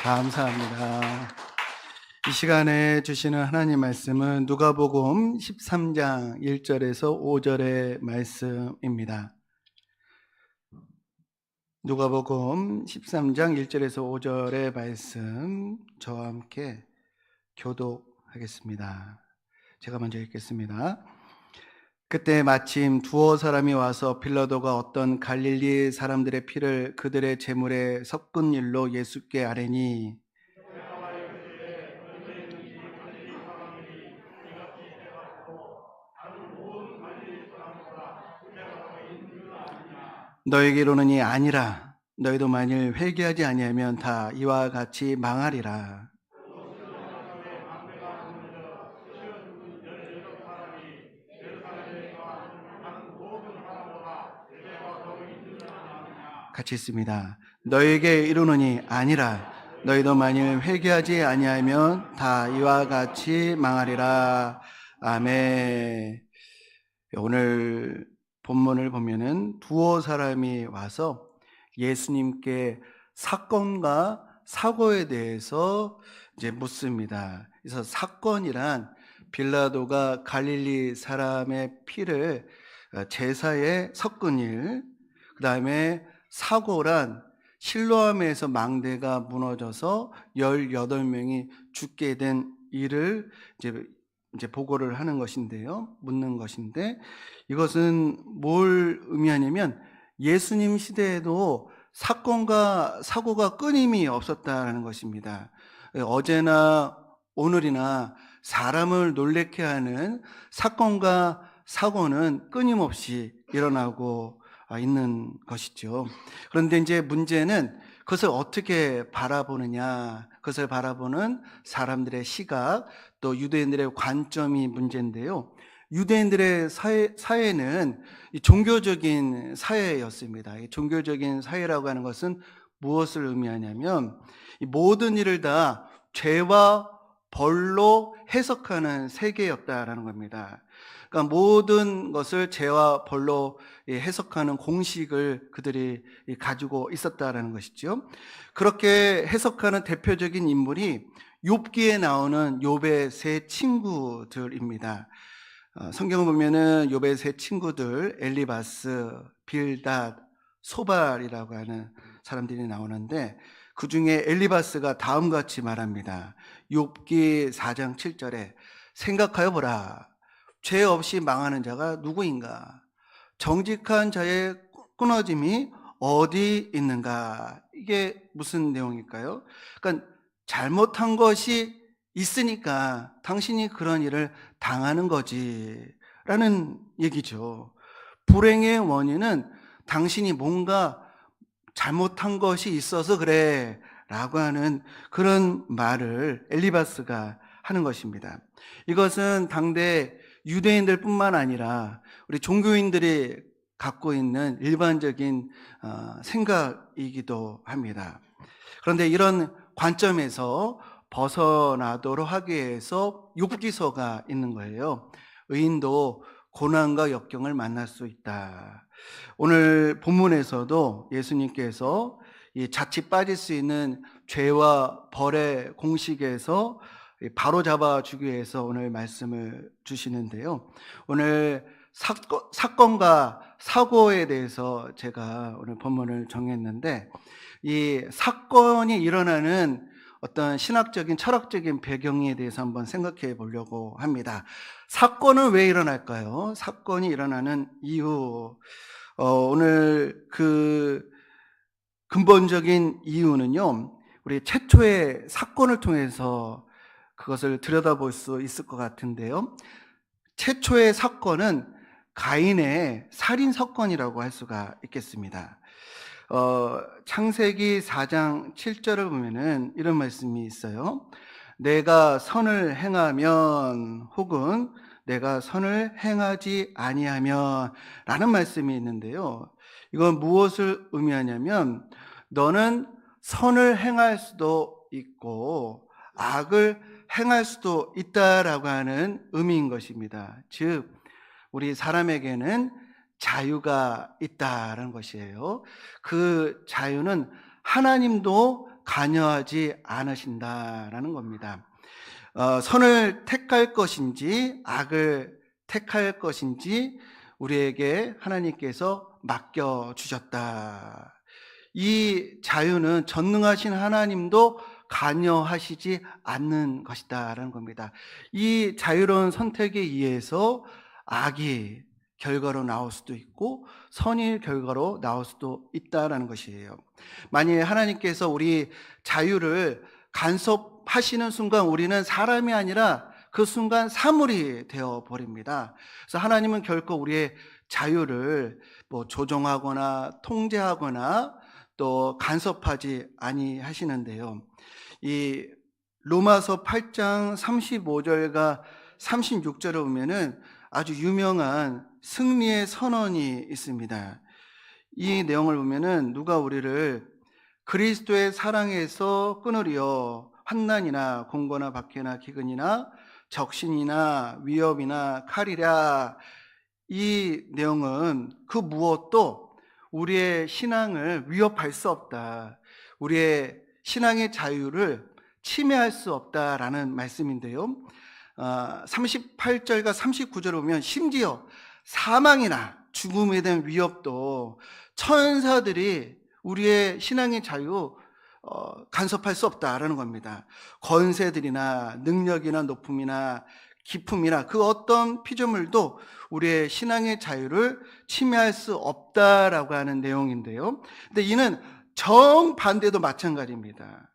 감사합니다. 이 시간에 주시는 하나님 말씀은 누가복음 13장 1절에서 5절의 말씀입니다. 누가복음 13장 1절에서 5절의 말씀 저와 함께 교독하겠습니다. 제가 먼저 읽겠습니다. 그때 마침 두어 사람이 와서 빌라도가 어떤 갈릴리 사람들의 피를 그들의 제물에 섞은 일로 예수께 아뢰니 너에게 이르노니 아니라 너희도 만일 회개하지 아니하면 다 이와 같이 망하리라. 같이 있습니다. 너에게 이르노니 아니라 너희도 만일 회개하지 아니하면 다 이와 같이 망하리라. 아멘. 오늘 본문을 보면은 두어 사람이 와서 예수님께 사건과 사고에 대해서 이제 묻습니다. 그래서 사건이란 빌라도가 갈릴리 사람의 피를 제사에 섞은 일, 그 다음에 사고란 실로암에서 망대가 무너져서 18명이 죽게 된 일을 이제 보고를 하는 것인데요. 묻는 것인데 이것은 뭘 의미하냐면 예수님 시대에도 사건과 사고가 끊임이 없었다는 것입니다. 어제나 오늘이나 사람을 놀래게 하는 사건과 사고는 끊임없이 일어나고 있는 것이죠. 그런데 이제 문제는 그것을 어떻게 바라보느냐, 그것을 바라보는 사람들의 시각, 또 유대인들의 관점이 문제인데요. 유대인들의 사회는 종교적인 사회였습니다. 이 종교적인 사회라고 하는 것은 무엇을 의미하냐면 이 모든 일을 다 죄와 벌로 해석하는 세계였다라는 겁니다. 그러니까 모든 것을 죄와 벌로 해석하는 공식을 그들이 가지고 있었다라는 것이죠. 그렇게 해석하는 대표적인 인물이 욥기에 나오는 욥의 세 친구들입니다. 성경을 보면은 욥의 세 친구들 엘리바스, 빌닷, 소발이라고 하는 사람들이 나오는데 그 중에 엘리바스가 다음과 같이 말합니다. 욥기 4장 7절에 생각하여 보라. 죄 없이 망하는 자가 누구인가? 정직한 자의 끊어짐이 어디 있는가? 이게 무슨 내용일까요? 그러니까 잘못한 것이 있으니까 당신이 그런 일을 당하는 거지 라는 얘기죠. 불행의 원인은 당신이 뭔가 잘못한 것이 있어서 그래 라고 하는 그런 말을 엘리바스가 하는 것입니다. 이것은 당대 유대인들 뿐만 아니라 우리 종교인들이 갖고 있는 일반적인 생각이기도 합니다. 그런데 이런 관점에서 벗어나도록 하기 위해서 욥기서가 있는 거예요. 의인도 고난과 역경을 만날 수 있다. 오늘 본문에서도 예수님께서 이 자칫 빠질 수 있는 죄와 벌의 공식에서 바로 잡아주기 위해서 오늘 말씀을 주시는데요. 오늘 사건과 사고에 대해서 제가 오늘 본문을 정했는데 이 사건이 일어나는 어떤 신학적인 철학적인 배경에 대해서 한번 생각해 보려고 합니다. 사건은 왜 일어날까요? 사건이 일어나는 이유. 오늘 그 근본적인 이유는요, 우리 최초의 사건을 통해서 그것을 들여다볼 수 있을 것 같은데요. 최초의 사건은 가인의 살인 사건이라고 할 수가 있겠습니다. 창세기 4장 7절을 보면은 이런 말씀이 있어요. 내가 선을 행하면 혹은 내가 선을 행하지 아니하면 라는 말씀이 있는데요. 이건 무엇을 의미하냐면 너는 선을 행할 수도 있고 악을 행할 수도 있다라고 하는 의미인 것입니다. 즉 우리 사람에게는 자유가 있다는 것이에요. 그 자유는 하나님도 관여하지 않으신다라는 겁니다. 선을 택할 것인지 악을 택할 것인지 우리에게 하나님께서 맡겨주셨다. 이 자유는 전능하신 하나님도 관여하시지 않는 것이다라는 겁니다. 이 자유로운 선택에 의해서 악이 결과로 나올 수도 있고 선의 결과로 나올 수도 있다라는 것이에요. 만약에 하나님께서 우리 자유를 간섭하시는 순간 우리는 사람이 아니라 그 순간 사물이 되어 버립니다. 그래서 하나님은 결코 우리의 자유를 조종하거나 통제하거나 또 간섭하지 아니하시는데요. 이 로마서 8장 35절과 36절에 보면은 아주 유명한 승리의 선언이 있습니다. 이 내용을 보면은 누가 우리를 그리스도의 사랑에서 끊으려 환난이나 공고나 박해나 기근이나 적신이나 위협이나 칼이라, 이 내용은 그 무엇도 우리의 신앙을 위협할 수 없다, 우리의 신앙의 자유를 침해할 수 없다라는 말씀인데요. 38절과 39절을 보면 심지어 사망이나 죽음에 대한 위협도 천사들이 우리의 신앙의 자유 간섭할 수 없다라는 겁니다. 권세들이나 능력이나 높음이나 기품이나 그 어떤 피조물도 우리의 신앙의 자유를 침해할 수 없다라고 하는 내용인데요. 근데 이는 정반대도 마찬가지입니다.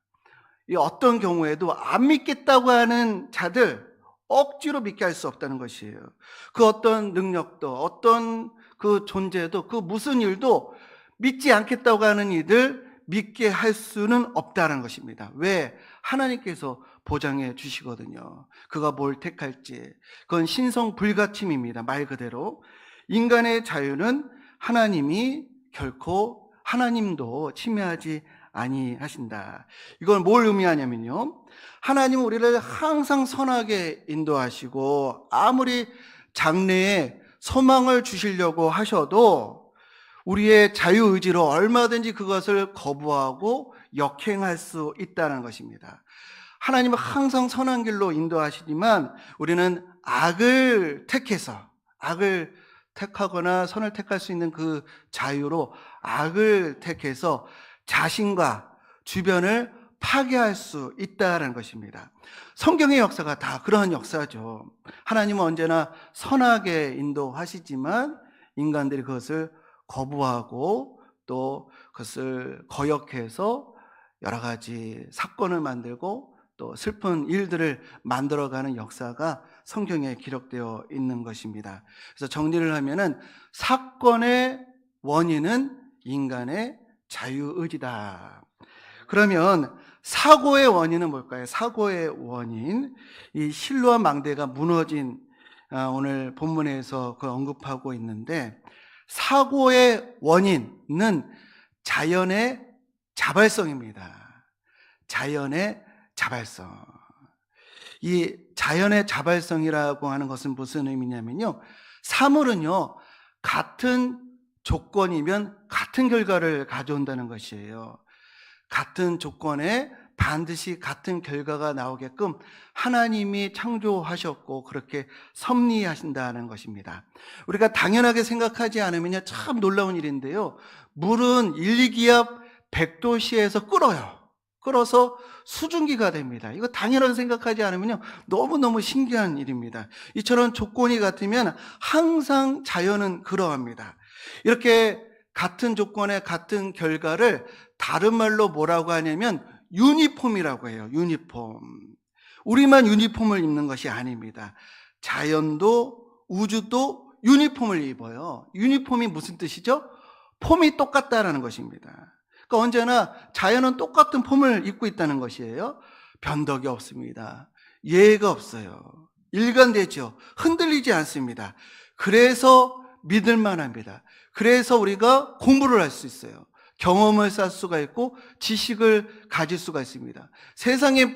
이 어떤 경우에도 안 믿겠다고 하는 자들 억지로 믿게 할 수 없다는 것이에요. 그 어떤 능력도, 어떤 그 존재도, 그 무슨 일도 믿지 않겠다고 하는 이들 믿게 할 수는 없다는 것입니다. 왜? 하나님께서 보장해 주시거든요. 그가 뭘 택할지. 그건 신성 불가침입니다. 말 그대로. 인간의 자유는 하나님이 결코, 하나님도 침해하지 아니하신다. 이걸 뭘 의미하냐면요, 하나님은 우리를 항상 선하게 인도하시고 아무리 장래에 소망을 주시려고 하셔도 우리의 자유의지로 얼마든지 그것을 거부하고 역행할 수 있다는 것입니다. 하나님은 항상 선한 길로 인도하시지만 우리는 악을 택해서, 악을 택하거나 선을 택할 수 있는 그 자유로 악을 택해서 자신과 주변을 파괴할 수 있다는 것입니다. 성경의 역사가 다 그러한 역사죠. 하나님은 언제나 선하게 인도하시지만 인간들이 그것을 거부하고 또 그것을 거역해서 여러 가지 사건을 만들고 또 슬픈 일들을 만들어가는 역사가 성경에 기록되어 있는 것입니다. 그래서 정리를 하면은 사건의 원인은 인간의 자유의지다. 그러면 사고의 원인은 뭘까요? 사고의 원인, 이 실로와 망대가 무너진 오늘 본문에서 그 언급하고 있는데, 사고의 원인은 자연의 자발성입니다. 자연의 자발성. 이 자연의 자발성이라고 하는 것은 무슨 의미냐면요, 사물은요 같은 조건이면 같은 결과를 가져온다는 것이에요. 같은 조건에 반드시 같은 결과가 나오게끔 하나님이 창조하셨고 그렇게 섭리하신다는 것입니다. 우리가 당연하게 생각하지 않으면 참 놀라운 일인데요, 물은 1기압 100도씨에서 끓어서 수증기가 됩니다. 이거 당연하게 생각하지 않으면 너무너무 신기한 일입니다. 이처럼 조건이 같으면 항상 자연은 그러합니다. 이렇게 같은 조건에 같은 결과를 다른 말로 뭐라고 하냐면 유니폼이라고 해요. 유니폼. 우리만 유니폼을 입는 것이 아닙니다. 자연도 우주도 유니폼을 입어요. 유니폼이 무슨 뜻이죠? 폼이 똑같다라는 것입니다. 그러니까 언제나 자연은 똑같은 폼을 입고 있다는 것이에요. 변덕이 없습니다. 예의가 없어요. 일관되죠. 흔들리지 않습니다. 그래서 믿을만 합니다. 그래서 우리가 공부를 할 수 있어요. 경험을 쌓을 수가 있고 지식을 가질 수가 있습니다. 세상에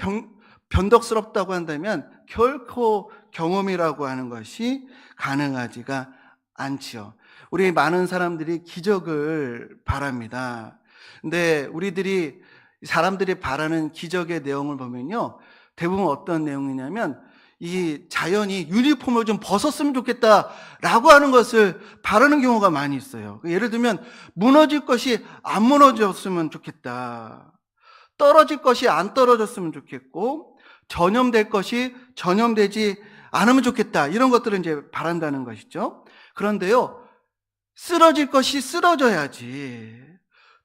변덕스럽다고 한다면 결코 경험이라고 하는 것이 가능하지가 않지요. 우리 많은 사람들이 기적을 바랍니다. 근데 우리들이 사람들이 바라는 기적의 내용을 보면요, 대부분 어떤 내용이냐면 이 자연이 유니폼을 좀 벗었으면 좋겠다라고 하는 것을 바라는 경우가 많이 있어요. 예를 들면 무너질 것이 안 무너졌으면 좋겠다, 떨어질 것이 안 떨어졌으면 좋겠고, 전염될 것이 전염되지 않으면 좋겠다, 이런 것들을 이제 바란다는 것이죠. 그런데요, 쓰러질 것이 쓰러져야지,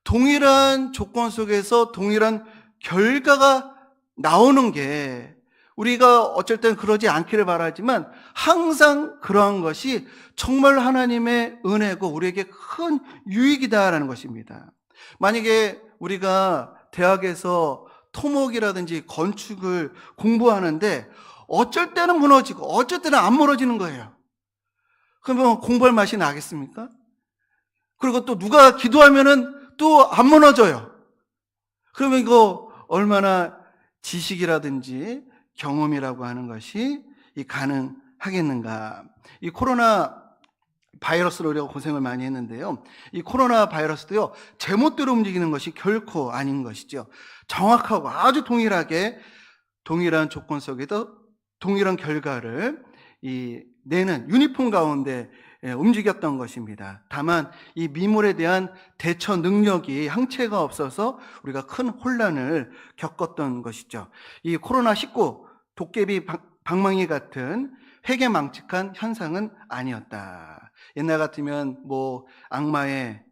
동일한 조건 속에서 동일한 결과가 나오는 게, 우리가 어쩔 땐 그러지 않기를 바라지만 항상 그러한 것이 정말 하나님의 은혜고 우리에게 큰 유익이다라는 것입니다. 만약에 우리가 대학에서 토목이라든지 건축을 공부하는데 어쩔 때는 무너지고 어쩔 때는 안 무너지는 거예요. 그러면 공부할 맛이 나겠습니까? 그리고 또 누가 기도하면은 또 안 무너져요. 그러면 이거 얼마나 지식이라든지 경험이라고 하는 것이 가능하겠는가. 이 코로나 바이러스로 우리가 고생을 많이 했는데요, 이 코로나 바이러스도요, 제멋대로 움직이는 것이 결코 아닌 것이죠. 정확하고 아주 동일하게 동일한 조건 속에도 동일한 결과를 내는 유니폼 가운데 움직였던 것입니다. 다만 이 미물에 대한 대처 능력이 항체가 없어서 우리가 큰 혼란을 겪었던 것이죠. 이 코로나19 도깨비 방망이 같은 회개망측한 현상은 아니었다. 옛날 같으면 뭐 악마의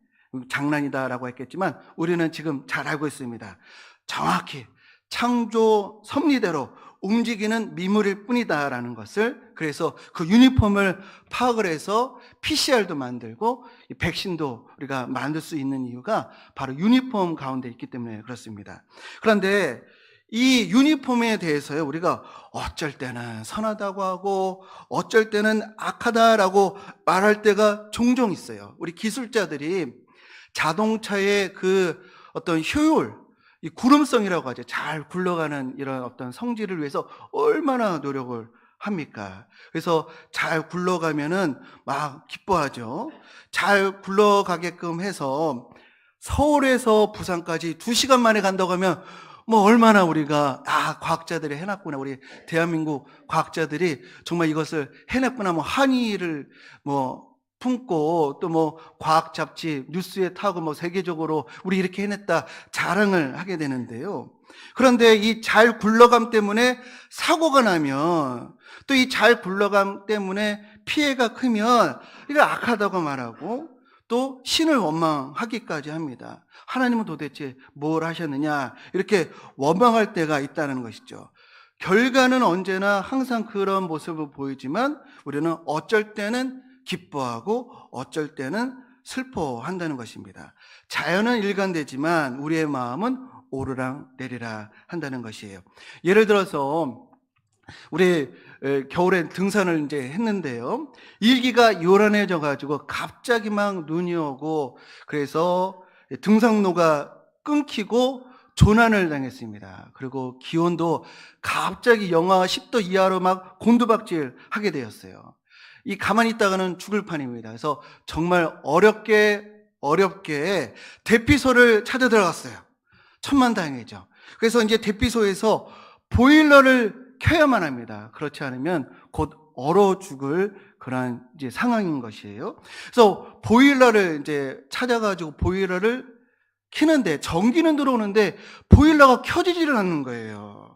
장난이다라고 했겠지만 우리는 지금 잘 알고 있습니다. 정확히 창조 섭리대로 움직이는 미물일 뿐이다라는 것을, 그래서 그 유니폼을 파악을 해서 PCR도 만들고 백신도 우리가 만들 수 있는 이유가 바로 유니폼 가운데 있기 때문에 그렇습니다. 그런데 이 유니폼에 대해서요, 우리가 어쩔 때는 선하다고 하고 어쩔 때는 악하다라고 말할 때가 종종 있어요. 우리 기술자들이 자동차의 그 어떤 효율, 이 구름성이라고 하죠. 잘 굴러가는 이런 어떤 성질을 위해서 얼마나 노력을 합니까? 그래서 잘 굴러가면은 막 기뻐하죠. 잘 굴러가게끔 해서 서울에서 부산까지 2시간 만에 간다고 하면 뭐 얼마나 우리가 과학자들이 해놨구나, 우리 대한민국 과학자들이 정말 이것을 해냈구나, 뭐 한의를 뭐 품고 또 뭐 과학 잡지 뉴스에 타고 뭐 세계적으로 우리 이렇게 해냈다 자랑을 하게 되는데요. 그런데 이 잘 굴러감 때문에 사고가 나면, 또 이 잘 굴러감 때문에 피해가 크면 이걸 악하다고 말하고 또 신을 원망하기까지 합니다. 하나님은 도대체 뭘 하셨느냐, 이렇게 원망할 때가 있다는 것이죠. 결과는 언제나 항상 그런 모습을 보이지만 우리는 어쩔 때는 기뻐하고 어쩔 때는 슬퍼한다는 것입니다. 자연은 일관되지만 우리의 마음은 오르락 내리락 한다는 것이에요. 예를 들어서 우리 겨울에 등산을 이제 했는데요, 일기가 요란해져 가지고 갑자기 막 눈이 오고 그래서 등산로가 끊기고 조난을 당했습니다. 그리고 기온도 갑자기 영하 10도 이하로 막 곤두박질 하게 되었어요. 이 가만히 있다가는 죽을 판입니다. 그래서 정말 어렵게 대피소를 찾아 들어갔어요. 천만다행이죠. 그래서 이제 대피소에서 보일러를 켜야만 합니다. 그렇지 않으면 곧 얼어 죽을 그런 이제 상황인 것이에요. 그래서 보일러를 이제 찾아가지고 보일러를 켜는데 전기는 들어오는데 보일러가 켜지지를 않는 거예요.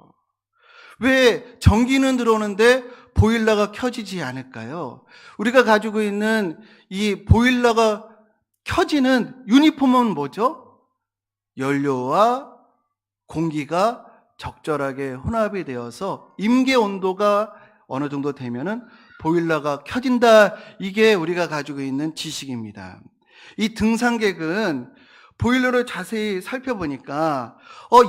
왜 전기는 들어오는데 보일러가 켜지지 않을까요? 우리가 가지고 있는 이 보일러가 켜지는 유니폼은 뭐죠? 연료와 공기가 적절하게 혼합이 되어서 임계 온도가 어느 정도 되면은 보일러가 켜진다. 이게 우리가 가지고 있는 지식입니다. 이 등산객은 보일러를 자세히 살펴보니까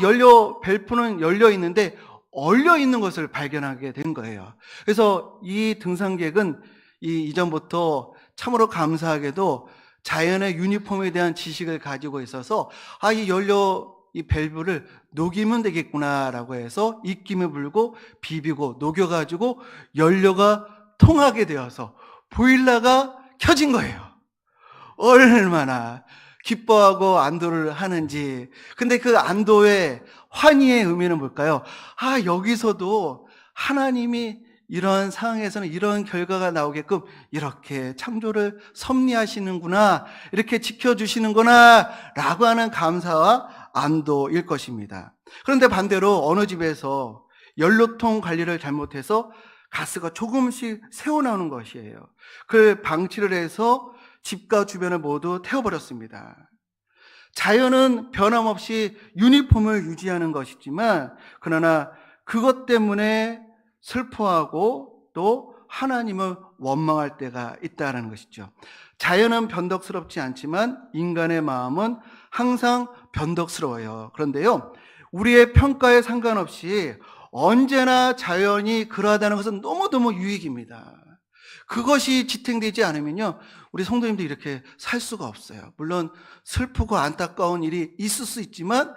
연료 밸브는 열려 있는데 얼려 있는 것을 발견하게 된 거예요. 그래서 이 등산객은 이전부터 참으로 감사하게도 자연의 유니폼에 대한 지식을 가지고 있어서 이 연료 이 밸브를 녹이면 되겠구나라고 해서 입김을 불고 비비고 녹여가지고 연료가 통하게 되어서 보일러가 켜진 거예요. 얼마나 기뻐하고 안도를 하는지. 근데 그 안도의 환희의 의미는 뭘까요? 여기서도 하나님이 이런 상황에서는 이런 결과가 나오게끔 이렇게 창조를 섭리하시는구나, 이렇게 지켜주시는구나 라고 하는 감사와 안도일 것입니다. 그런데 반대로 어느 집에서 연료통 관리를 잘못해서 가스가 조금씩 새어나오는 것이에요. 그걸 방치를 해서 집과 주변을 모두 태워버렸습니다. 자연은 변함없이 유니폼을 유지하는 것이지만, 그러나 그것 때문에 슬퍼하고 또 하나님을 원망할 때가 있다는 것이죠. 자연은 변덕스럽지 않지만 인간의 마음은 항상 변덕스러워요. 그런데요, 우리의 평가에 상관없이 언제나 자연이 그러하다는 것은 너무너무 유익입니다. 그것이 지탱되지 않으면요, 우리 성도님도 이렇게 살 수가 없어요. 물론 슬프고 안타까운 일이 있을 수 있지만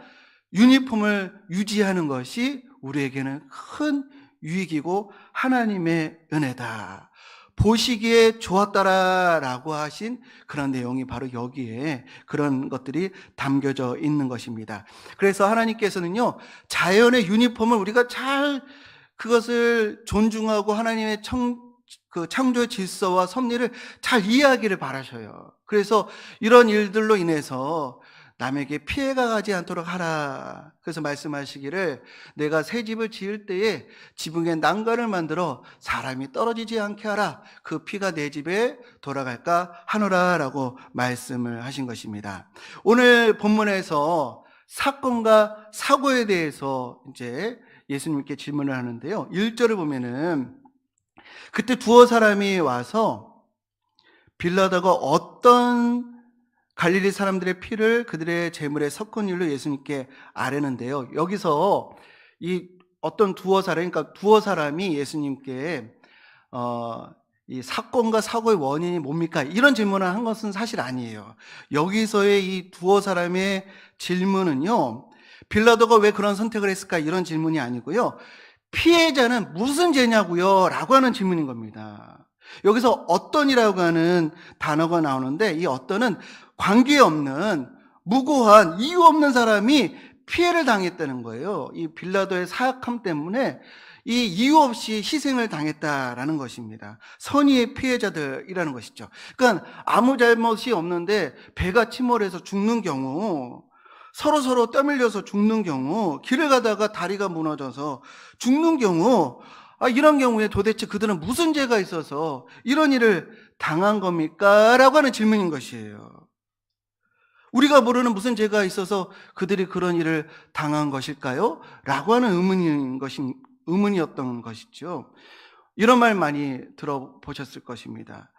유니폼을 유지하는 것이 우리에게는 큰 유익이고 하나님의 은혜다, 보시기에 좋았다라고 하신 그런 내용이 바로 여기에 그런 것들이 담겨져 있는 것입니다. 그래서 하나님께서는요, 자연의 유니폼을 우리가 잘 그것을 존중하고 하나님의 창조의 질서와 섭리를 잘 이해하기를 바라셔요. 그래서 이런 일들로 인해서 남에게 피해가 가지 않도록 하라. 그래서 말씀하시기를, 내가 새 집을 지을 때에 지붕에 난간을 만들어 사람이 떨어지지 않게 하라. 그 피가 내 집에 돌아갈까 하노라 라고 말씀을 하신 것입니다. 오늘 본문에서 사건과 사고에 대해서 이제 예수님께 질문을 하는데요, 1절을 보면은 그때 두어 사람이 와서 빌라도가 어떤 갈릴리 사람들의 피를 그들의 제물에 섞은 일로 예수님께 아뢰는데요, 여기서 이 어떤 두어 사람, 그러니까 두어 사람이 예수님께 이 사건과 사고의 원인이 뭡니까? 이런 질문을 한 것은 사실 아니에요. 여기서의 이 두어 사람의 질문은요, 빌라도가 왜 그런 선택을 했을까, 이런 질문이 아니고요, 피해자는 무슨 죄냐고요? 라고 하는 질문인 겁니다. 여기서 어떤이라고 하는 단어가 나오는데, 이 어떤은 관계없는 무고한 이유 없는 사람이 피해를 당했다는 거예요. 이 빌라도의 사악함 때문에 이 이유 없이 희생을 당했다라는 것입니다. 선의의 피해자들이라는 것이죠. 그러니까 아무 잘못이 없는데 배가 침몰해서 죽는 경우, 서로 떠밀려서 죽는 경우, 길을 가다가 다리가 무너져서 죽는 경우, 이런 경우에 도대체 그들은 무슨 죄가 있어서 이런 일을 당한 겁니까? 라고 하는 질문인 것이에요. 우리가 모르는 무슨 죄가 있어서 그들이 그런 일을 당한 것일까요? 라고 하는 의문이었던 것이죠. 이런 말 많이 들어보셨을 것입니다.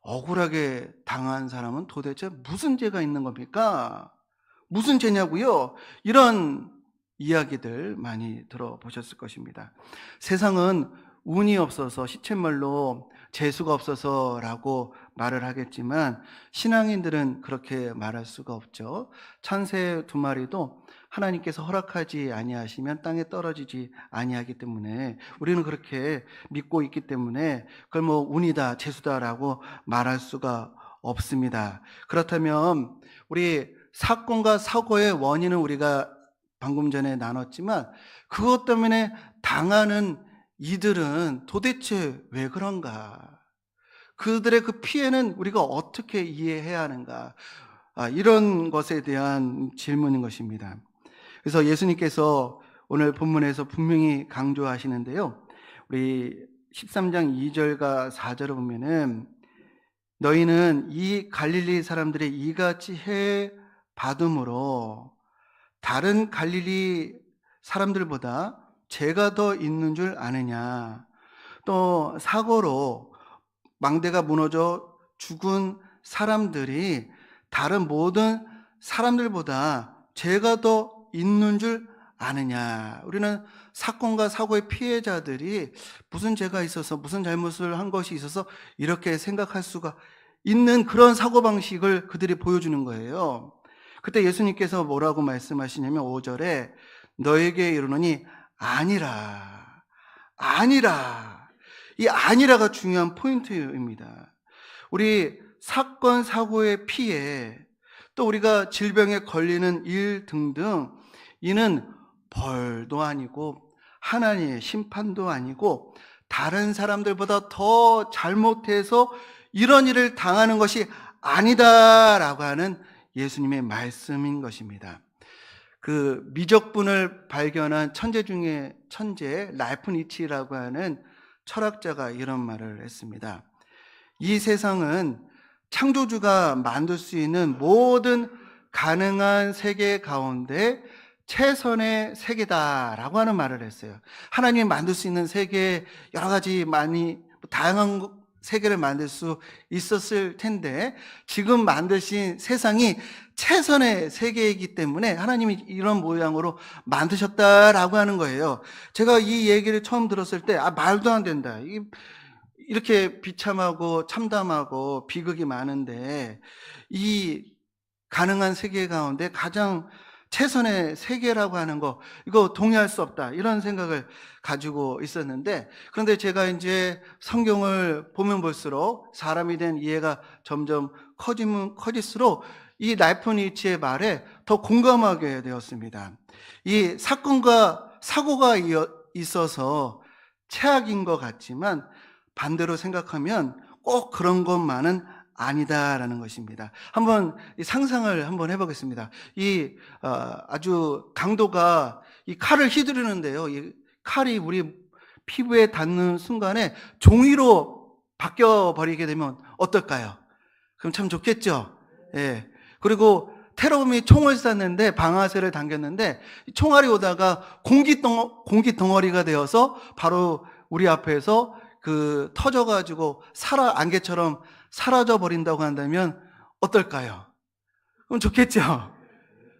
억울하게 당한 사람은 도대체 무슨 죄가 있는 겁니까? 무슨 죄냐고요? 이런 이야기들 많이 들어보셨을 것입니다. 세상은 운이 없어서, 시쳇말로 재수가 없어서라고 말을 하겠지만 신앙인들은 그렇게 말할 수가 없죠. 찬새 두 마리도 하나님께서 허락하지 아니하시면 땅에 떨어지지 아니하기 때문에 우리는 그렇게 믿고 있기 때문에 그걸 뭐 운이다, 재수다라고 말할 수가 없습니다. 그렇다면 우리 사건과 사고의 원인은 우리가 방금 전에 나눴지만 그것 때문에 당하는 이들은 도대체 왜 그런가? 그들의 그 피해는 우리가 어떻게 이해해야 하는가? 이런 것에 대한 질문인 것입니다. 그래서 예수님께서 오늘 본문에서 분명히 강조하시는데요, 우리 13장 2절과 4절을 보면은 너희는 이 갈릴리 사람들의 이같이 해 받음으로 다른 갈릴리 사람들보다 죄가 더 있는 줄 아느냐? 또 사고로 망대가 무너져 죽은 사람들이 다른 모든 사람들보다 죄가 더 있는 줄 아느냐? 우리는 사건과 사고의 피해자들이 무슨 죄가 있어서, 무슨 잘못을 한 것이 있어서 이렇게 생각할 수가 있는 그런 사고방식을 그들이 보여주는 거예요. 그때 예수님께서 뭐라고 말씀하시냐면 5절에 너에게 이르노니 아니라. 이 아니라가 중요한 포인트입니다. 우리 사건 사고의 피해, 또 우리가 질병에 걸리는 일 등등, 이는 벌도 아니고 하나님의 심판도 아니고 다른 사람들보다 더 잘못해서 이런 일을 당하는 것이 아니다라고 하는 예수님의 말씀인 것입니다. 그 미적분을 발견한 천재 중에 천재 라이프니츠라고 하는 철학자가 이런 말을 했습니다. 이 세상은 창조주가 만들 수 있는 모든 가능한 세계 가운데 최선의 세계다라고 하는 말을 했어요. 하나님이 만들 수 있는 세계, 여러 가지 많이 다양한 세계를 만들 수 있었을 텐데 지금 만드신 세상이 최선의 세계이기 때문에 하나님이 이런 모양으로 만드셨다라고 하는 거예요. 제가 이 얘기를 처음 들었을 때 말도 안 된다. 이렇게 비참하고 참담하고 비극이 많은데 이 가능한 세계 가운데 가장 최선의 세계라고 하는 거, 이거 동의할 수 없다, 이런 생각을 가지고 있었는데, 그런데 제가 이제 성경을 보면 볼수록 사람이 된 이해가 점점 커지면 커질수록 이 라이프니츠의 말에 더 공감하게 되었습니다. 이 사건과 사고가 있어서 최악인 것 같지만 반대로 생각하면 꼭 그런 것만은 아니다라는 것입니다. 한번 상상을 한번 해보겠습니다. 아주 강도가 이 칼을 휘두르는데요. 이 칼이 우리 피부에 닿는 순간에 종이로 바뀌어 버리게 되면 어떨까요? 그럼 참 좋겠죠. 예. 그리고 테러범이 총을 쐈는데 방아쇠를 당겼는데 총알이 오다가 공기 덩어리가 되어서 바로 우리 앞에서 터져가지고 안개처럼 사라져 버린다고 한다면 어떨까요? 그럼 좋겠죠.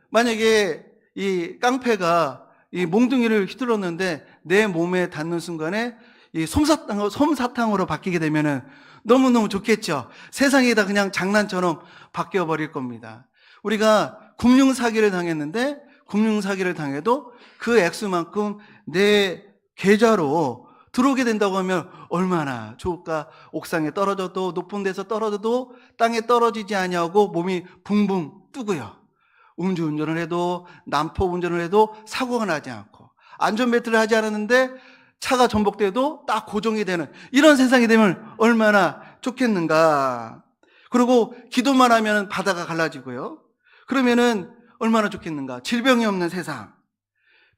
만약에 이 깡패가 이 몽둥이를 휘둘렀는데 내 몸에 닿는 순간에 이 솜사탕으로 바뀌게 되면은 너무너무 좋겠죠. 세상이 다 그냥 장난처럼 바뀌어 버릴 겁니다. 우리가 금융사기를 당했는데 금융사기를 당해도 그 액수만큼 내 계좌로 들어오게 된다고 하면 얼마나 좋을까. 옥상에 떨어져도 높은 데서 떨어져도 땅에 떨어지지 아니하고 몸이 붕붕 뜨고요. 음주운전을 해도 난폭 운전을 해도 사고가 나지 않고 안전벨트를 하지 않았는데 차가 전복돼도 딱 고정이 되는 이런 세상이 되면 얼마나 좋겠는가. 그리고 기도만 하면 바다가 갈라지고요. 그러면은 얼마나 좋겠는가. 질병이 없는 세상,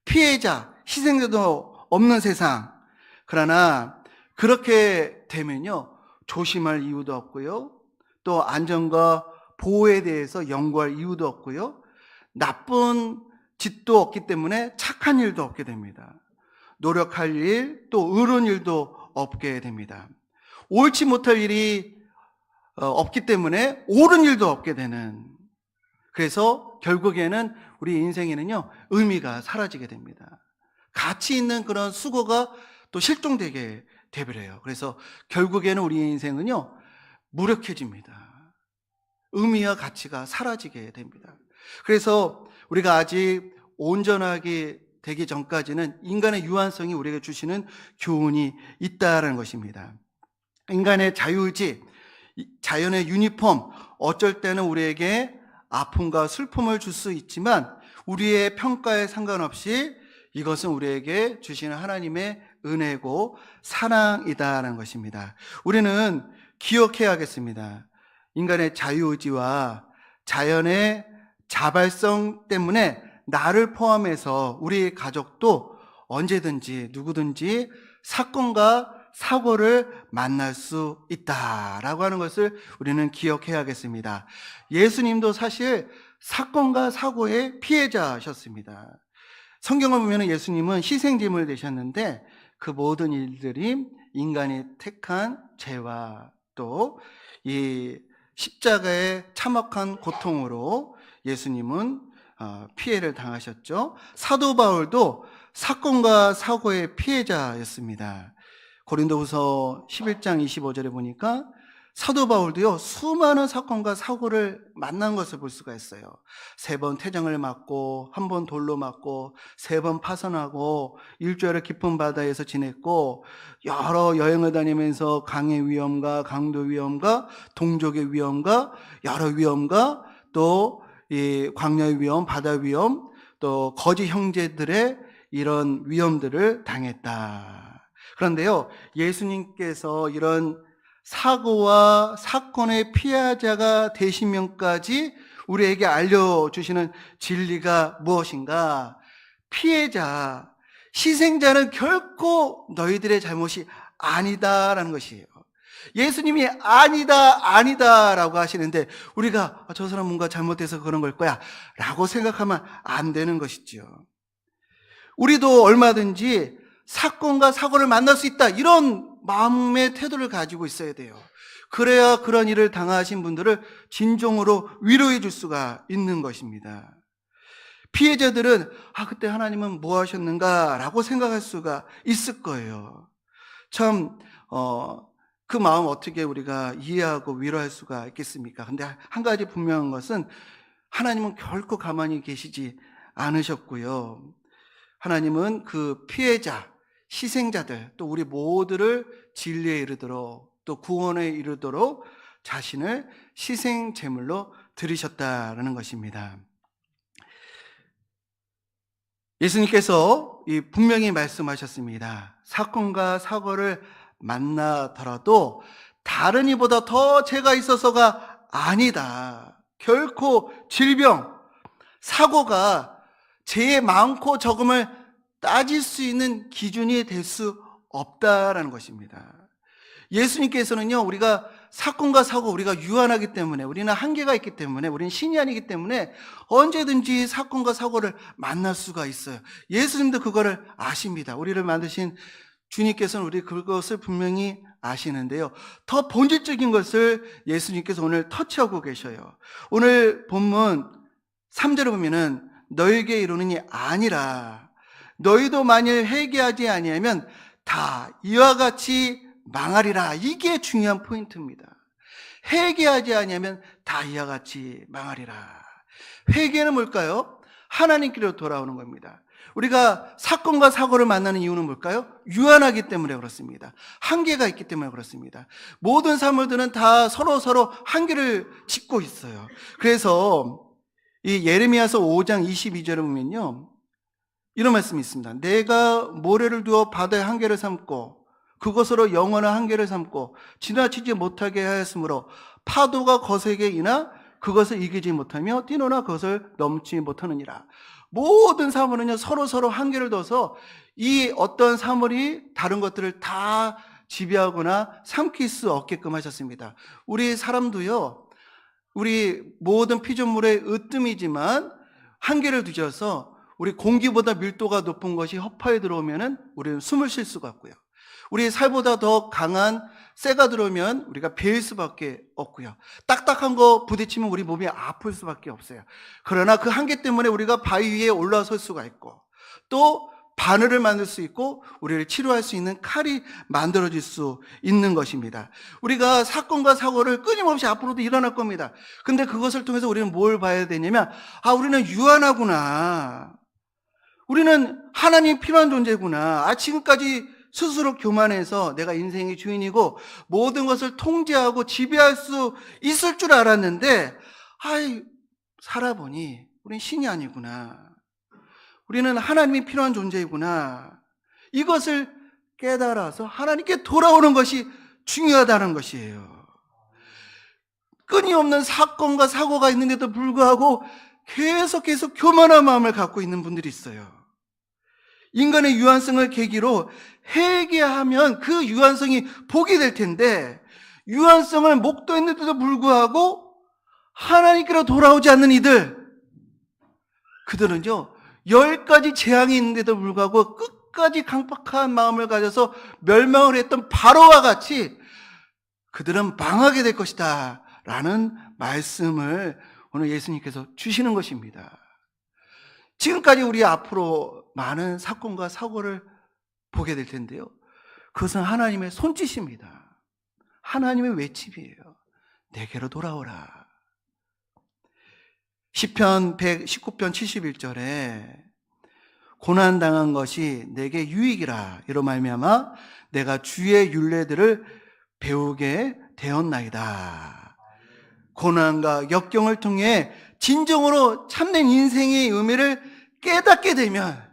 피해자, 희생자도 없는 세상. 그러나 그렇게 되면요, 조심할 이유도 없고요, 또 안전과 보호에 대해서 연구할 이유도 없고요, 나쁜 짓도 없기 때문에 착한 일도 없게 됩니다. 노력할 일, 또 의로운 일도 없게 됩니다. 옳지 못할 일이 없기 때문에 옳은 일도 없게 되는, 그래서 결국에는 우리 인생에는요, 의미가 사라지게 됩니다. 가치 있는 그런 수고가 또 실종되게 되버려요. 그래서 결국에는 우리 인생은요, 무력해집니다. 의미와 가치가 사라지게 됩니다. 그래서 우리가 아직 온전하게 되기 전까지는 인간의 유한성이 우리에게 주시는 교훈이 있다는 것입니다. 인간의 자유의지, 자연의 유니폼, 어쩔 때는 우리에게 아픔과 슬픔을 줄 수 있지만 우리의 평가에 상관없이 이것은 우리에게 주시는 하나님의 은혜고 사랑이다라는 것입니다. 우리는 기억해야겠습니다. 인간의 자유의지와 자연의 자발성 때문에 나를 포함해서 우리 가족도 언제든지 누구든지 사건과 사고를 만날 수 있다라고 하는 것을 우리는 기억해야겠습니다. 예수님도 사실 사건과 사고의 피해자셨습니다. 성경을 보면 예수님은 희생제물 되셨는데 그 모든 일들이 인간이 택한 죄와 또 이 십자가의 참혹한 고통으로 예수님은 피해를 당하셨죠. 사도 바울도 사건과 사고의 피해자였습니다. 고린도후서 11장 25절에 보니까 사도 바울도요, 수많은 사건과 사고를 만난 것을 볼 수가 있어요. 3번 태정을 맞고, 1번 돌로 맞고, 3번 파선하고, 일주일을 깊은 바다에서 지냈고, 여러 여행을 다니면서 강의 위험과 강도 위험과 동족의 위험과 여러 위험과 또 이 광야의 위험, 바다 위험, 또 거짓 형제들의 이런 위험들을 당했다. 그런데요, 예수님께서 이런 사고와 사건의 피해자가 되시면까지 우리에게 알려주시는 진리가 무엇인가? 피해자, 희생자는 결코 너희들의 잘못이 아니다라는 것이에요. 예수님이 아니다 라고 하시는데 우리가 저 사람 뭔가 잘못해서 그런 걸 거야 라고 생각하면 안 되는 것이죠. 우리도 얼마든지 사건과 사고를 만날 수 있다, 이런 마음의 태도를 가지고 있어야 돼요. 그래야 그런 일을 당하신 분들을 진정으로 위로해 줄 수가 있는 것입니다. 피해자들은 그때 하나님은 뭐 하셨는가 라고 생각할 수가 있을 거예요. 참 그 마음 어떻게 우리가 이해하고 위로할 수가 있겠습니까? 근데 한 가지 분명한 것은 하나님은 결코 가만히 계시지 않으셨고요. 하나님은 그 피해자, 희생자들, 또 우리 모두를 진리에 이르도록, 또 구원에 이르도록 자신을 희생 제물로 드리셨다라는 것입니다. 예수님께서 분명히 말씀하셨습니다. 사건과 사고를 만나더라도 다른 이보다 더 죄가 있어서가 아니다. 결코 질병, 사고가 죄의 많고 적음을 따질 수 있는 기준이 될 수 없다라는 것입니다. 예수님께서는요, 우리가 사건과 사고, 우리가 유한하기 때문에, 우리는 한계가 있기 때문에, 우리는 신이 아니기 때문에 언제든지 사건과 사고를 만날 수가 있어요. 예수님도 그거를 아십니다. 우리를 만드신 주님께서는 우리 그것을 분명히 아시는데요. 더 본질적인 것을 예수님께서 오늘 터치하고 계셔요. 오늘 본문 3절을 보면은 너에게 이르노니 아니라 너희도 만일 회개하지 아니하면 다 이와 같이 망하리라. 이게 중요한 포인트입니다. 회개하지 아니하면 다 이와 같이 망하리라. 회개는 뭘까요? 하나님께로 돌아오는 겁니다. 우리가 사건과 사고를 만나는 이유는 뭘까요? 유한하기 때문에 그렇습니다. 한계가 있기 때문에 그렇습니다. 모든 사물들은 다 서로 한계를 짚고 있어요. 그래서 이 예레미야서 5장 22절을 보면요, 이런 말씀이 있습니다. 내가 모래를 두어 바다의 한계를 삼고 그것으로 영원한 한계를 삼고 지나치지 못하게 하였으므로 파도가 거세게 이나 그것을 이기지 못하며 뛰노나 그것을 넘지 못하느니라. 모든 사물은요, 서로 한계를 둬서 이 어떤 사물이 다른 것들을 다 지배하거나 삼킬 수 없게끔 하셨습니다. 우리 사람도요, 우리 모든 피조물의 으뜸이지만 한계를 두셔서 우리 공기보다 밀도가 높은 것이 허파에 들어오면은 우리는 숨을 쉴 수가 없고요. 우리 살보다 더 강한 쇠가 들어오면 우리가 베일 수밖에 없고요. 딱딱한 거 부딪히면 우리 몸이 아플 수밖에 없어요. 그러나 그 한계 때문에 우리가 바위 위에 올라설 수가 있고, 또 바늘을 만들 수 있고 우리를 치료할 수 있는 칼이 만들어질 수 있는 것입니다. 우리가 사건과 사고를 끊임없이 앞으로도 일어날 겁니다. 근데 그것을 통해서 우리는 뭘 봐야 되냐면, 우리는 유한하구나. 우리는 하나님이 필요한 존재구나. 지금까지 스스로 교만해서 내가 인생의 주인이고 모든 것을 통제하고 지배할 수 있을 줄 알았는데, 살아보니 우린 신이 아니구나. 우리는 하나님이 필요한 존재이구나. 이것을 깨달아서 하나님께 돌아오는 것이 중요하다는 것이에요. 끊임없는 사건과 사고가 있는데도 불구하고 계속 교만한 마음을 갖고 있는 분들이 있어요. 인간의 유한성을 계기로 회개하면 그 유한성이 복이 될 텐데, 유한성을 목도했는데도 불구하고 하나님께로 돌아오지 않는 그들은요, 10가지 재앙이 있는데도 불구하고 끝까지 강팍한 마음을 가져서 멸망을 했던 바로와 같이 그들은 망하게 될 것이다 라는 말씀을 오늘 예수님께서 주시는 것입니다. 지금까지 우리 앞으로 많은 사건과 사고를 보게 될 텐데요, 그것은 하나님의 손짓입니다. 하나님의 외침이에요. 내게로 돌아오라. 시편 119편 71절에 고난당한 것이 내게 유익이라 이로 말미암아 내가 주의 율례들을 배우게 되었나이다. 고난과 역경을 통해 진정으로 참된 인생의 의미를 깨닫게 되면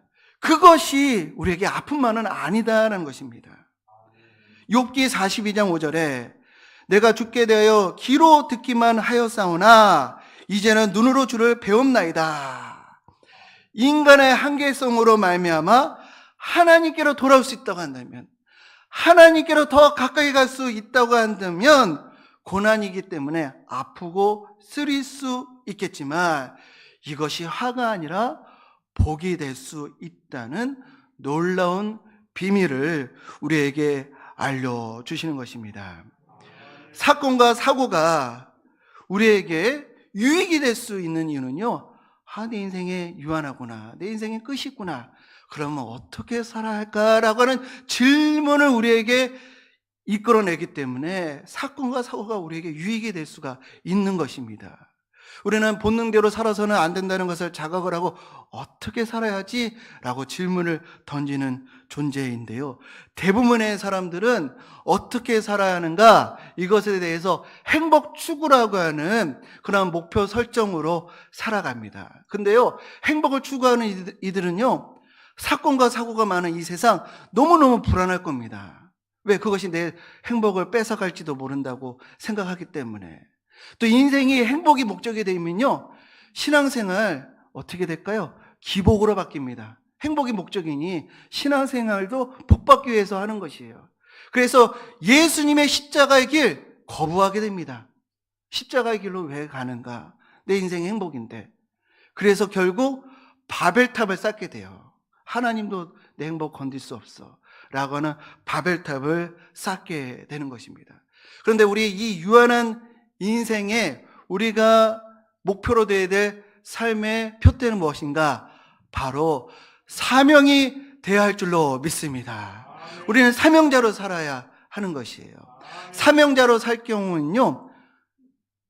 그것이 우리에게 아픔만은 아니다라는 것입니다. 욥기 42장 5절에 내가 죽게 되어 귀로 듣기만 하였사오나 이제는 눈으로 주를 배움나이다. 인간의 한계성으로 말미암아 하나님께로 돌아올 수 있다고 한다면, 하나님께로 더 가까이 갈 수 있다고 한다면 고난이기 때문에 아프고 쓰릴 수 있겠지만 이것이 화가 아니라 복이 될 수 있다는 놀라운 비밀을 우리에게 알려주시는 것입니다. 사건과 사고가 우리에게 유익이 될 수 있는 이유는요, 내 인생에 유한하구나, 내 인생의 끝이 있구나, 그러면 어떻게 살아야 할까라고 하는 질문을 우리에게 이끌어내기 때문에 사건과 사고가 우리에게 유익이 될 수가 있는 것입니다. 우리는 본능대로 살아서는 안 된다는 것을 자각을 하고 어떻게 살아야지? 라고 질문을 던지는 존재인데요. 대부분의 사람들은 어떻게 살아야 하는가? 이것에 대해서 행복 추구라고 하는 그런 목표 설정으로 살아갑니다. 근데요, 행복을 추구하는 이들은요, 사건과 사고가 많은 이 세상 너무너무 불안할 겁니다. 왜? 그것이 내 행복을 뺏어갈지도 모른다고 생각하기 때문에. 또 인생이 행복이 목적이 되면요, 신앙생활 어떻게 될까요? 기복으로 바뀝니다. 행복이 목적이니 신앙생활도 복받기 위해서 하는 것이에요. 그래서 예수님의 십자가의 길 거부하게 됩니다. 십자가의 길로 왜 가는가? 내 인생의 행복인데. 그래서 결국 바벨탑을 쌓게 돼요. 하나님도 내 행복 건들 수 없어 라고 하는 바벨탑을 쌓게 되는 것입니다. 그런데 우리 이 유한한 인생에 우리가 목표로 되어야 될 삶의 표대는 무엇인가? 바로 사명이 되어야 할 줄로 믿습니다. 우리는 사명자로 살아야 하는 것이에요. 사명자로 살 경우는요,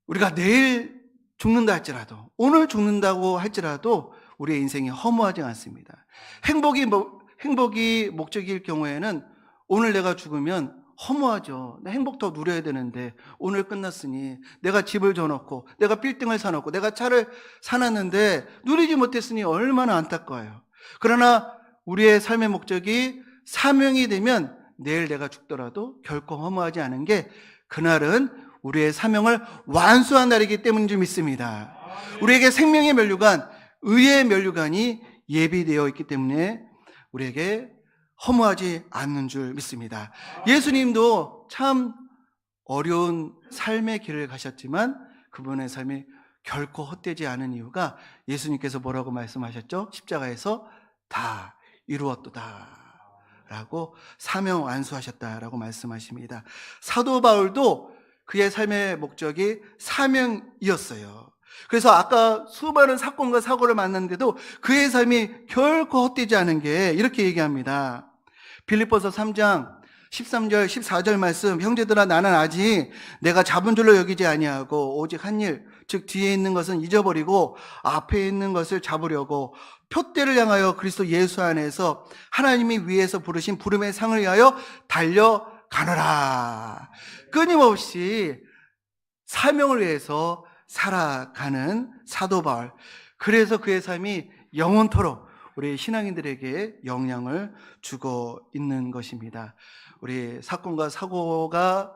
우리가 내일 죽는다 할지라도, 오늘 죽는다고 할지라도 우리의 인생이 허무하지 않습니다. 행복이 목적일 경우에는 오늘 내가 죽으면 허무하죠. 내 행복 더 누려야 되는데 오늘 끝났으니, 내가 집을 져놓고 내가 빌딩을 사놓고 내가 차를 사놨는데 누리지 못했으니 얼마나 안타까워요. 그러나 우리의 삶의 목적이 사명이 되면 내일 내가 죽더라도 결코 허무하지 않은 게, 그날은 우리의 사명을 완수한 날이기 때문인 줄 믿습니다. 우리에게 생명의 면류관, 의의 면류관이 예비되어 있기 때문에 우리에게 허무하지 않는 줄 믿습니다. 예수님도 참 어려운 삶의 길을 가셨지만 그분의 삶이 결코 헛되지 않은 이유가, 예수님께서 뭐라고 말씀하셨죠? 십자가에서 다 이루었도다 라고 사명 완수하셨다라고 말씀하십니다. 사도 바울도 그의 삶의 목적이 사명이었어요. 그래서 아까 수많은 사건과 사고를 만났는데도 그의 삶이 결코 헛되지 않은 게 이렇게 얘기합니다. 빌립보서 3장 13절 14절 말씀, 형제들아 나는 아직 내가 잡은 줄로 여기지 아니하고 오직 한 일, 즉 뒤에 있는 것은 잊어버리고 앞에 있는 것을 잡으려고 표대를 향하여 그리스도 예수 안에서 하나님이 위에서 부르신 부름의 상을 위하여 달려가노라. 끊임없이 사명을 위해서 살아가는 사도 바울. 그래서 그의 삶이 영원토록 우리 신앙인들에게 영향을 주고 있는 것입니다. 우리 사건과 사고가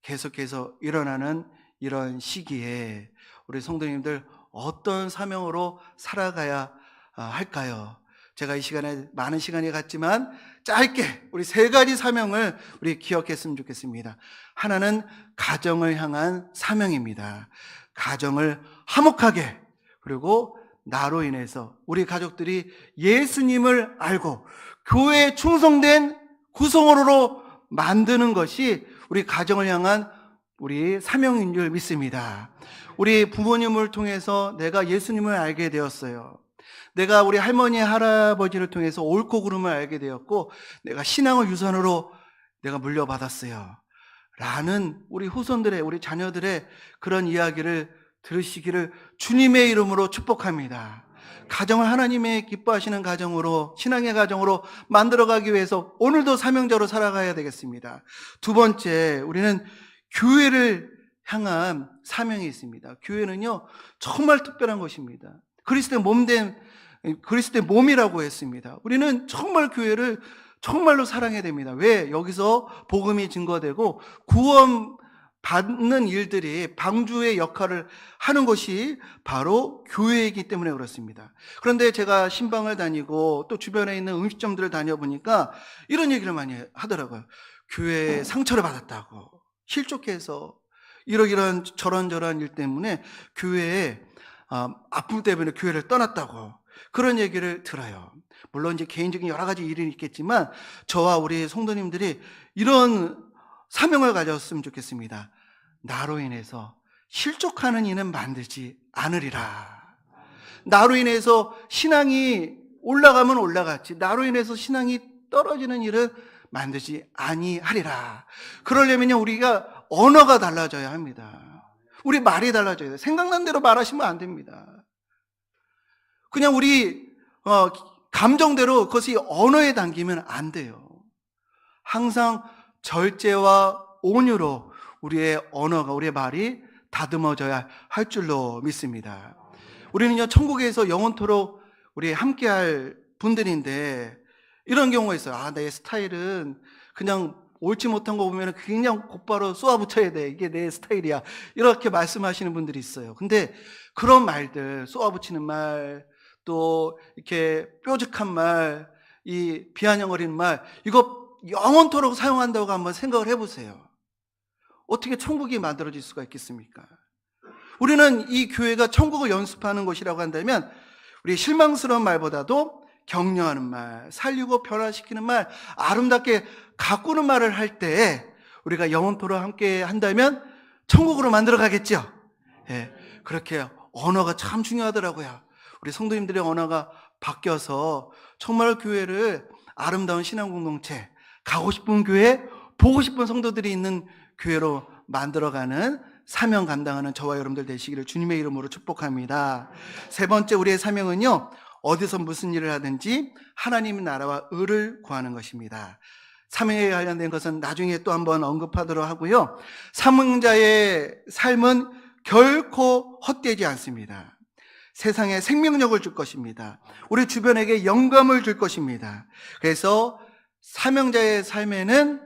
계속해서 일어나는 이런 시기에 우리 성도님들 어떤 사명으로 살아가야 할까요? 제가 이 시간에 많은 시간이 갔지만 짧게 우리 세 가지 사명을 우리 기억했으면 좋겠습니다. 하나는 가정을 향한 사명입니다. 가정을 화목하게, 그리고 나로 인해서 우리 가족들이 예수님을 알고 교회에 충성된 구성원으로 만드는 것이 우리 가정을 향한 우리 사명인 줄 믿습니다. 우리 부모님을 통해서 내가 예수님을 알게 되었어요. 내가 우리 할머니, 할아버지를 통해서 옳고 그름을 알게 되었고, 내가 신앙을 유산으로 내가 물려받았어요 라는 우리 후손들의, 우리 자녀들의 그런 이야기를 들으시기를 주님의 이름으로 축복합니다. 가정을 하나님의 기뻐하시는 가정으로, 신앙의 가정으로 만들어가기 위해서 오늘도 사명자로 살아가야 되겠습니다. 두 번째, 우리는 교회를 향한 사명이 있습니다. 교회는요, 정말 특별한 것입니다. 그리스도의 몸이라고 했습니다. 우리는 정말 교회를 정말로 사랑해야 됩니다. 왜? 여기서 복음이 증거되고 구원 받는 일들이 방주의 역할을 하는 것이 바로 교회이기 때문에 그렇습니다. 그런데 제가 신방을 다니고 또 주변에 있는 음식점들을 다녀보니까 이런 얘기를 많이 하더라고요. 교회에 상처를 받았다고, 실족해서 이러이러한 저런저런 일 때문에 교회에 아픔 때문에 교회를 떠났다고, 그런 얘기를 들어요. 물론 이제 개인적인 여러 가지 일이 있겠지만 저와 우리 성도님들이 이런 사명을 가졌으면 좋겠습니다. 나로 인해서 실족하는 이는 만들지 않으리라. 나로 인해서 신앙이 올라가면 올라갔지, 나로 인해서 신앙이 떨어지는 일은 만들지 아니하리라. 그러려면요, 우리가 언어가 달라져야 합니다. 우리 말이 달라져야 돼요. 생각난 대로 말하시면 안 됩니다. 그냥 우리 감정대로 그것이 언어에 담기면 안 돼요. 항상 절제와 온유로 우리의 언어가, 우리의 말이 다듬어져야 할 줄로 믿습니다. 우리는요, 천국에서 영원토록 우리 함께할 분들인데 이런 경우가 있어요. 내 스타일은 그냥 옳지 못한 거 보면 그냥 곧바로 쏘아붙여야 돼, 이게 내 스타일이야, 이렇게 말씀하시는 분들이 있어요. 근데 그런 말들, 쏘아붙이는 말, 또 이렇게 뾰족한 말, 이 비아냥거리는 말, 이거 영원토록 사용한다고 한번 생각을 해보세요. 어떻게 천국이 만들어질 수가 있겠습니까? 우리는 이 교회가 천국을 연습하는 곳이라고 한다면 우리 실망스러운 말보다도 격려하는 말, 살리고 변화시키는 말, 아름답게 가꾸는 말을 할 때 우리가 영원토록 함께 한다면 천국으로 만들어 가겠죠. 그렇게 언어가 참 중요하더라고요. 우리 성도님들의 언어가 바뀌어서 정말 교회를 아름다운 신앙 공동체, 가고 싶은 교회, 보고 싶은 성도들이 있는 교회로 만들어가는 사명 감당하는 저와 여러분들 되시기를 주님의 이름으로 축복합니다. 세 번째, 우리의 사명은요, 어디서 무슨 일을 하든지 하나님의 나라와 의를 구하는 것입니다. 사명에 관련된 것은 나중에 또 한번 언급하도록 하고요. 사명자의 삶은 결코 헛되지 않습니다. 세상에 생명력을 줄 것입니다. 우리 주변에게 영감을 줄 것입니다. 그래서 사명자의 삶에는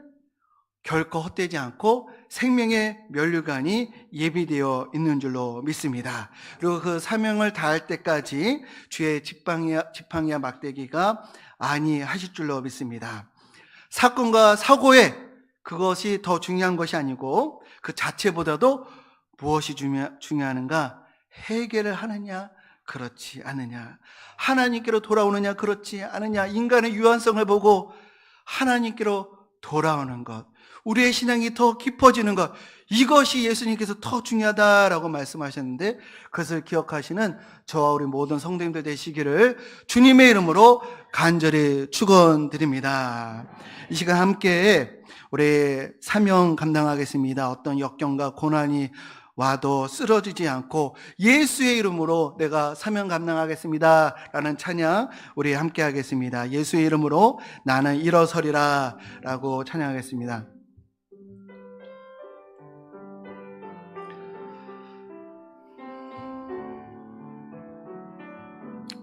결코 헛되지 않고 생명의 면류관이 예비되어 있는 줄로 믿습니다. 그리고 그 사명을 다할 때까지 주의 지팡이와 막대기가 아니하실 줄로 믿습니다. 사건과 사고에 그것이 더 중요한 것이 아니고 그 자체보다도 무엇이 중요한가? 해결을 하느냐, 그렇지 않느냐, 하나님께로 돌아오느냐, 그렇지 않느냐, 인간의 유한성을 보고 하나님께로 돌아오는 것, 우리의 신앙이 더 깊어지는 것, 이것이 예수님께서 더 중요하다라고 말씀하셨는데 그것을 기억하시는 저와 우리 모든 성도님들 되시기를 주님의 이름으로 간절히 축원드립니다. 이 시간 함께 우리 사명 감당하겠습니다. 어떤 역경과 고난이 와도 쓰러지지 않고 예수의 이름으로 내가 사명 감당하겠습니다 라는 찬양 우리 함께 하겠습니다. 예수의 이름으로 나는 일어서리라 라고 찬양하겠습니다.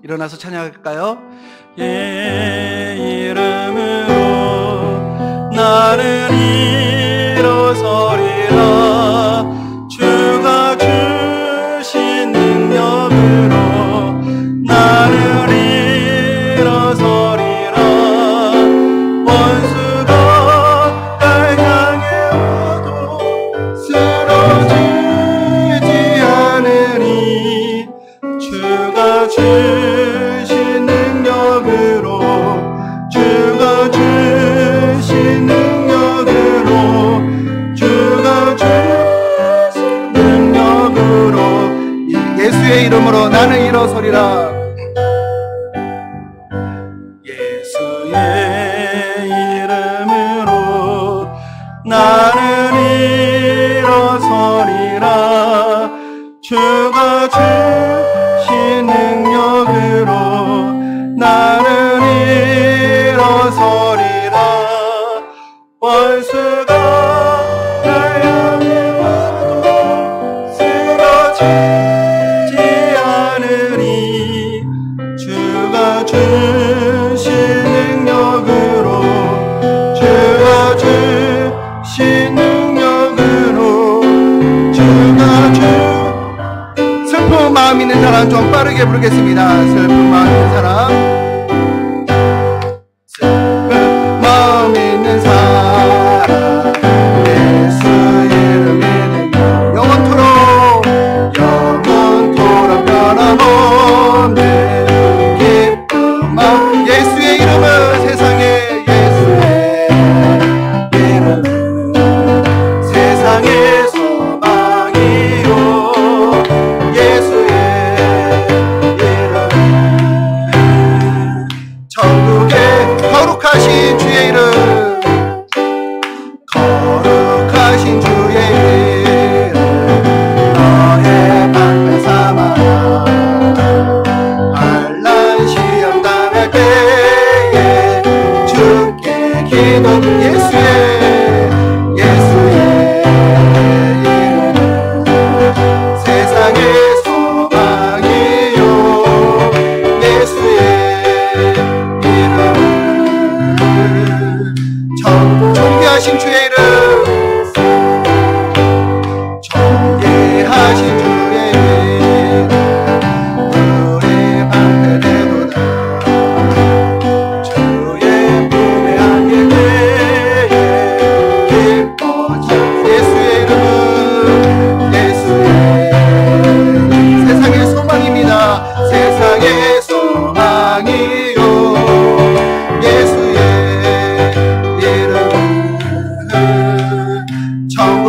일어나서 찬양할까요? 예 이름으로 나는 일어서리라. 주가 주신 능력으로 나는 일어서리라. 원수가 날 향해 와도 쓰러지지 않으니 주가 주신 능력으로 주가 주신 능력으로 주가 주신 능력으로 예수의 이름으로 나는 일어서리라. 예수의 이름으로 나는 일어서리라. 주가 주신 능력으로 나는 일어서리라. 원수가 날 향해 와도 사람 좀 빠르게 부르겠습니다. 슬픈 마음 있는 사람, 슬픈 마음 있는 사람, 예수 이름 믿으며 영원토록 변함없는 기쁜 마음. 예수의 이름은 세상에, 예수의 이름은 세상의 소망이요, 예수의 이름은 천국의 거룩하신 주의 이름, 거룩하신 주의 이름 너의 방패 삼아라. 환난 시험 당할 때에 주께 기도. 예수의 이름은 세상의 소망이요, 예수의 이름은 존귀하신 주의 이름, 존귀하신 주의 이름 우리 방패 되도다. 주의 품에 안길 때에 기뻐져. 예수의 이름은 세상의 소망입니다. 세상의 소망이요, 예수의 이름은 천국.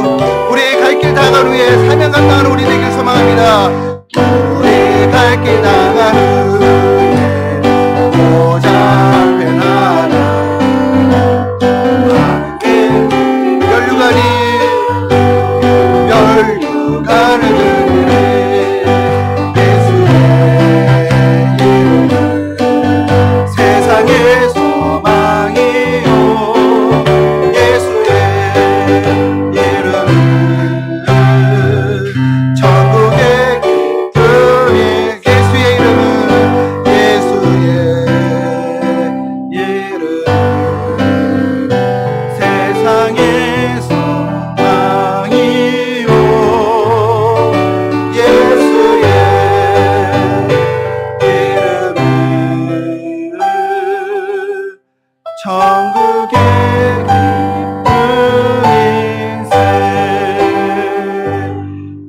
우리 갈 길 다간 후에 사명 감당하는 우리 되길 소망합니다. 우리 갈 길 다간 후에 보좌 앞에 나가 면류관을 드리네. 예수의 이름은 세상의 소망이요, 예수의 이름은 천국의 기쁨이. 예수의 이름은 세상의 소망이요, 예수의 이름은 천국의 기쁨인세.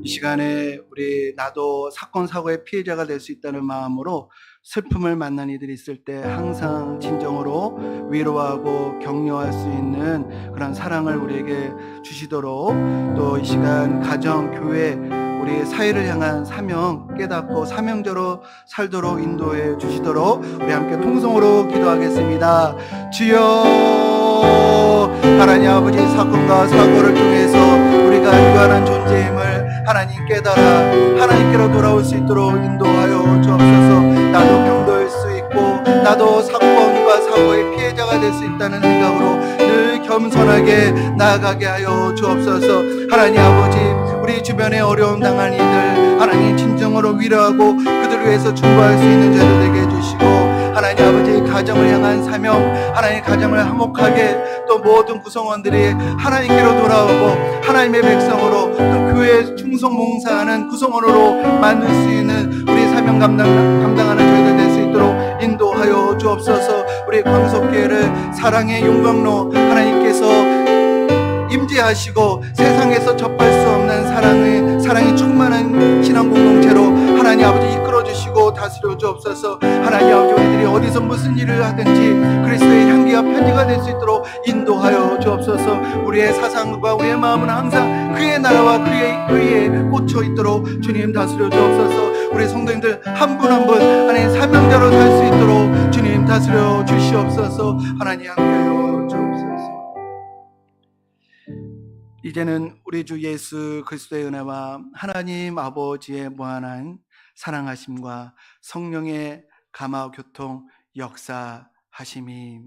이 시간에 우리 나도 사건 사고의 피해자가 될 수 있다는 마음으로 슬픔을 만난 이들이 있을 때 항상 진정으로 위로하고 격려할 수 있는 그런 사랑을 우리에게 주시도록, 또 이 시간 가정, 교회, 우리 사회를 향한 사명 깨닫고 사명자로 살도록 인도해 주시도록 우리 함께 통성으로 기도하겠습니다. 주여, 하나님 아버지, 사건과 사고를 통해서 우리가 유한한 존재임을 하나님 깨달아 하나님께로 돌아올 수 있도록 인도하여 주옵소서. 나도 병도일 수 있고 나도 사건과 사고의 피해자가 될 수 있다는 생각으로 늘 겸손하게 나아가게 하여 주옵소서. 하나님 아버지, 우리 주변에 어려움 당한 이들 하나님 진정으로 위로하고 그들을 위해서 중보할 수 있는 자들 되게 해주시고, 하나님 아버지, 가정을 향한 사명, 하나님 가정을 화목하게, 또 모든 구성원들이 하나님께로 돌아오고 하나님의 백성으로, 또 교회에 충성 봉사하는 구성원으로 만들 수 있는 우리 사명 감당하는 저희들 될 수 있도록 인도하여 주옵소서. 우리 광석교회를 사랑의 용광로 하나님께서 임재하시고 세상에서 접할 수 없는 사랑이 충만한 신앙 공동체로 하나님 아버지 이끌어 주시고 다스려 주옵소서. 하나님 아버지, 우리들이 어디서 무슨 일을 하든지 그리스도의 향기가 편지가 될 수 있도록 인도하여 주옵소서. 우리의 사상과 우리의 마음은 항상 그의 나라와 그의 의에 꽂혀 있도록 주님 다스려 주옵소서. 우리 성도님들 한 분 한 분 하나님 사명자로 살 수 있도록 주님 다스려 주시옵소서. 하나님 함께하여 주옵소서. 이제는 우리 주 예수 그리스도의 은혜와 하나님 아버지의 무한한 사랑하심과 성령의 감화 교통 역사하심이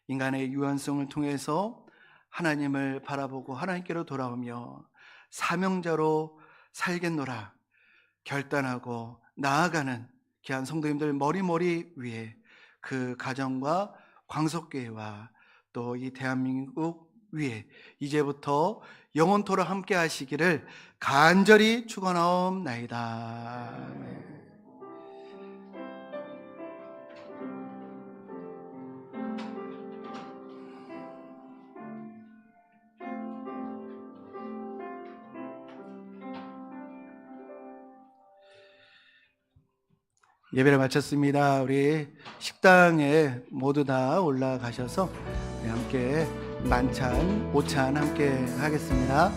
인간의 유한성을 통해서 하나님을 바라보고 하나님께로 돌아오며 사명자로 살겠노라 결단하고 나아가는 귀한 성도님들 머리머리 위에 그 가정과 광석교회와 또 이 대한민국 위에 이제부터 영원토록 함께 하시기를 간절히 축원하옵나이다. 예배를 마쳤습니다. 우리 식당에 모두 다 올라가셔서 함께 만찬, 오찬 함께 하겠습니다.